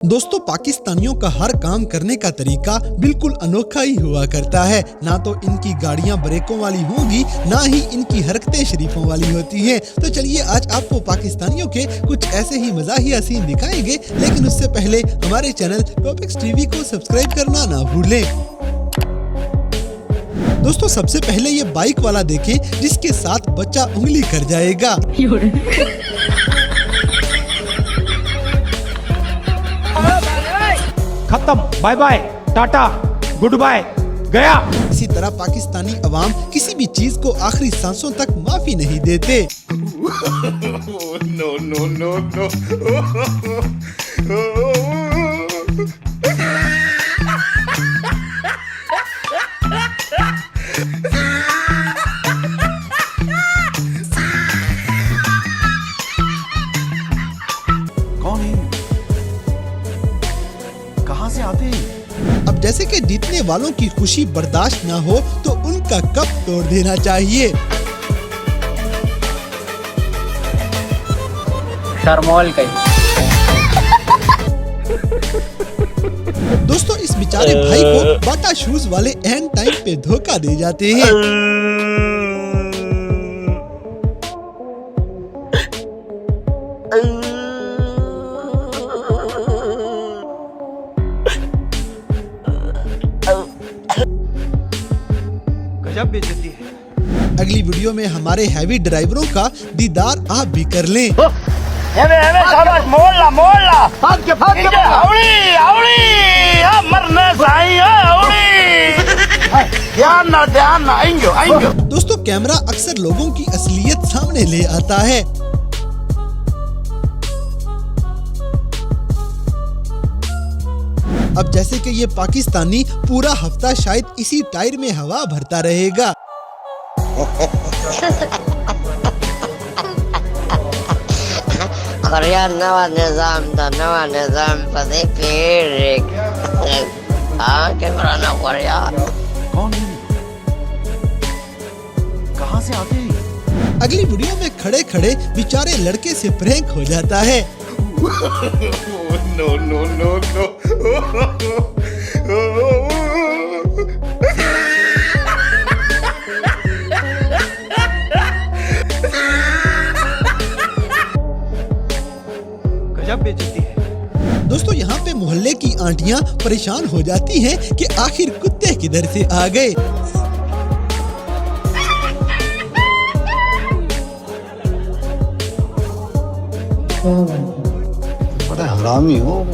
दोस्तों, पाकिस्तानियों का हर काम करने का तरीका बिल्कुल अनोखा ही हुआ करता है। ना तो इनकी गाड़ियां ब्रेकों वाली होंगी, ना ही इनकी हरकतें शरीफों वाली होती हैं। तो चलिए आज आपको पाकिस्तानियों के कुछ ऐसे ही मज़ाहिया सीन दिखाएंगे, लेकिन उससे पहले हमारे चैनल टॉपिक्स टीवी को सब्सक्राइब करना ना भूलें। दोस्तों, सबसे पहले ये बाइक वाला देखें जिसके साथ बच्चा उंगली कर जाएगा। खत्म, bye bye, tata, goodbye, गया। इसी तरह पाकिस्तानी अवाम किसी भी चीज को आखिरी सांसों तक माफी नहीं देते। no, no, no, no. कौन है? कहाँ से आते हैं? अब जैसे कि जीतने वालों की खुशी बर्दाश्त ना हो तो उनका कप तोड़ देना चाहिए। शर्मोल कहीं। दोस्तों, इस बेचारे भाई को बाटा शूज वाले एंड टाइम पे धोखा दे जाते हैं। गजब बेइज्जती है। अगली वीडियो में हमारे हैवी ड्राइवरों का दीदार आप भी कर लें। शाबाश, मोड़ला हाउड़ी हाउड़ी मरने साई हाउड़ी ध्यान ना आएंगे। दोस्तों, कैमरा अक्सर लोगों की असलियत सामने ले आता है। अब जैसे कि ये पाकिस्तानी पूरा हफ्ता शायद इसी टायर में हवा भरता रहेगा। कोरिया नवा निजाम पते फिर कैमरा ना कोरिया। कौन है? कहाँ से आते हैं? अगली वीडियो में खड़े खड़े बेचारे लड़के से प्रैंक हो जाता है। no, no, no, no. गजब बेइज्जती है। दोस्तों, यहाँ पे मोहल्ले की आंटियाँ परेशान हो जाती हैं कि आखिर कुत्ते किधर से आ गए। बड़ा हरामी हो।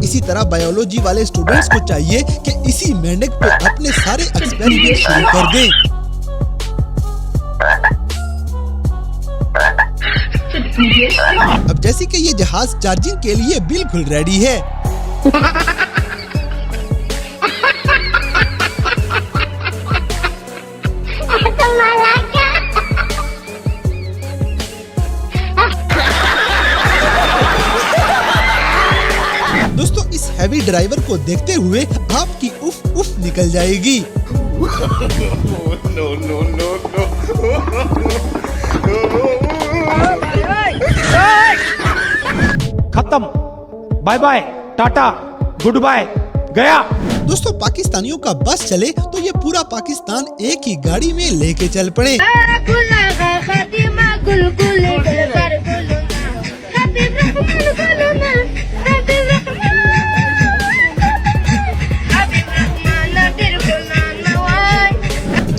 इसी तरह बायोलॉजी वाले स्टूडेंट्स को चाहिए कि इसी मेंढक पे अपने सारे एक्सपेरिमेंट शुरू कर दें। अब जैसे कि ये जहाज चार्जिंग के लिए बिल्कुल रेडी है। दोस्तों, इस हैवी ड्राइवर को देखते हुए आपकी उफ उफ निकल जाएगी। no, no, no, no. खत्म, bye bye, tata, goodbye, गया। दोस्तों, पाकिस्तानियों का बस चले तो ये पूरा पाकिस्तान एक ही गाड़ी में लेके चल पड़े।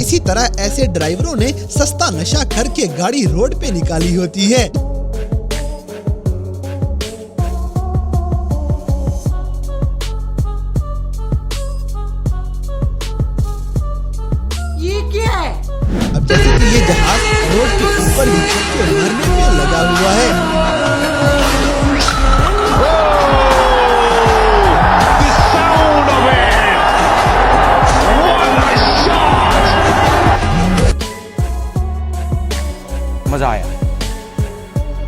इसी तरह ऐसे ड्राइवरों ने सस्ता नशा करके गाड़ी रोड पे निकाली होती है। ये क्या है? अब जैसे कि ये जहाज रोड के ऊपर ही चक्के मारने पे लगा हुआ है। मजा आया।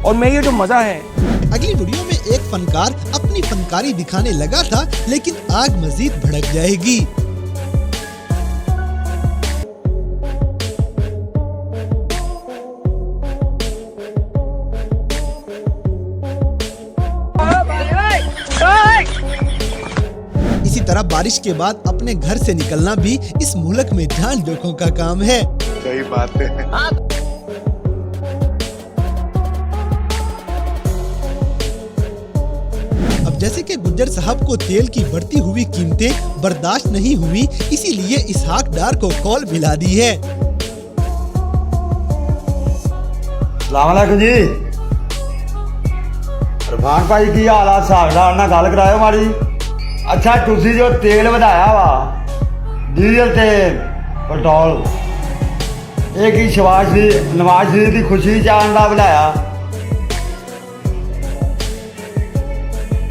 और मैं ये जो मजा है। अगली वीडियो में एक फनकार अपनी फनकारी दिखाने लगा था, लेकिन आग मजीद भड़क जाएगी। तरह बारिश के बाद अपने घर से निकलना भी इस मुल्क में जान जोखों का काम है। सही बात है। अब जैसे कि गुज्जर साहब को तेल की बढ़ती हुई कीमतें बर्दाश्त नहीं हुई, इसीलिए इसहाक डार को कॉल मिला दी है। सलामकुम जी, रफान भाई की हाल आ? साहब नाल गल करायो माड़ी। अच्छा तुसी जो तेल वधाया वा, डीजल ते पेट्रोल, ये की नवाज शरीफ की खुशी चाहन दा वधाया?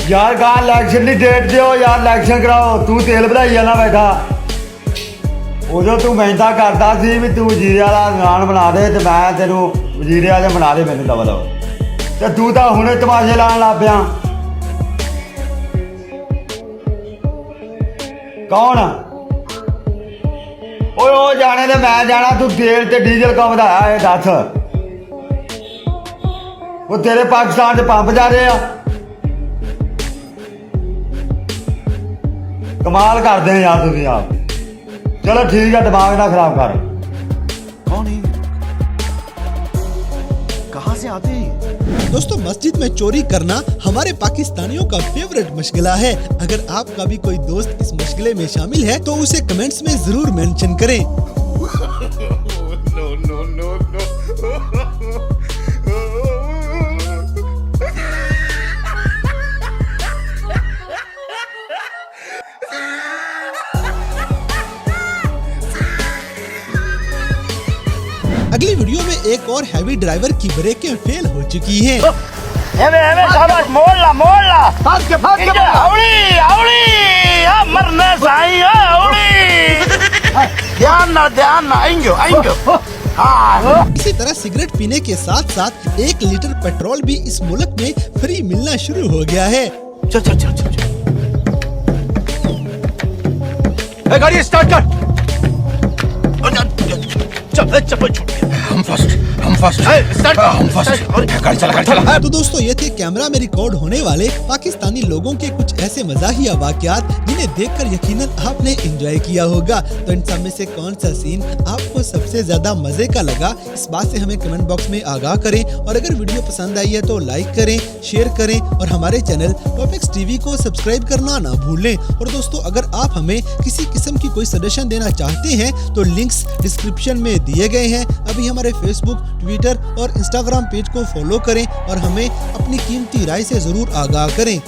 यार कहा इलैक्शन की डेट दो यार, इलैक्शन कराओ। तू तेल वधाई जाना बैठा। उदों तू मिहनत करता सी भी तू वजीरे वाला इमरान बना दे ते मैं तेनू वजीरे वाले बना दे मैनू दबा ते तू तो हुणे तमाशे लान लग पिया। कौन ओए ओ जाने ते मैं जाना, तू तेल ते डीजल क्यों वधाया है दस? वो तेरे पाकिस्तान च पंप जा रहे आ? कमाल करते हैं यार तुम आप। चलो ठीक है, दिमाग ना खराब कर। कौन है? कहाँ से आते हैं? दोस्तों, मस्जिद में चोरी करना हमारे पाकिस्तानियों का फेवरेट मशगला है। अगर आपका भी कोई दोस्त इस मशगले में शामिल है तो उसे कमेंट्स में जरूर मेंशन करें। No, no, no, no. अगली वीडियो में एक और हैवी ड्राइवर की ब्रेकें फेल हो चुकी हैं। एवे शाबाश, मोड़ ला फास के हाउड़ी हाउड़ी आ मरने साई हाउड़ी। ध्यान ना आएंगे हाँ। इसी तरह सिगरेट पीने के साथ साथ 1 लीटर पेट्रोल भी इस मुल्क में फ्री मिलना शुरू हो गया है। चल गाड़ी स्टार्ट कर। चप्पल छूट गया। हम फर्स्ट गाड़ी चला। तो दोस्तों, ये थे कैमरा में रिकॉर्ड होने वाले पाकिस्तानी लोगों के कुछ ऐसे मजाहिया वाकयात जिन्हें देखकर यकीनन आपने एंजॉय किया होगा। तो इन सब में से कौन सा सीन आपको सबसे ज्यादा मजे का लगा, इस बात से हमें कमेंट बॉक्स में आगाह करें। और अगर वीडियो पसंद आई है तो लाइक करें, शेयर करें और हमारे चैनल टॉपिक्स टीवी को सब्सक्राइब करना ना भूलें। और दोस्तों, अगर आप हमें किसी किस्म की कोई सजेशन देना चाहते हैं तो लिंक्स डिस्क्रिप्शन में दिए गए हैं। अभी हमारे फेसबुक, ट्विटर और इंस्टाग्राम पेज को फॉलो करें और हमें अपनी कीमती राय से जरूर आगाह करें।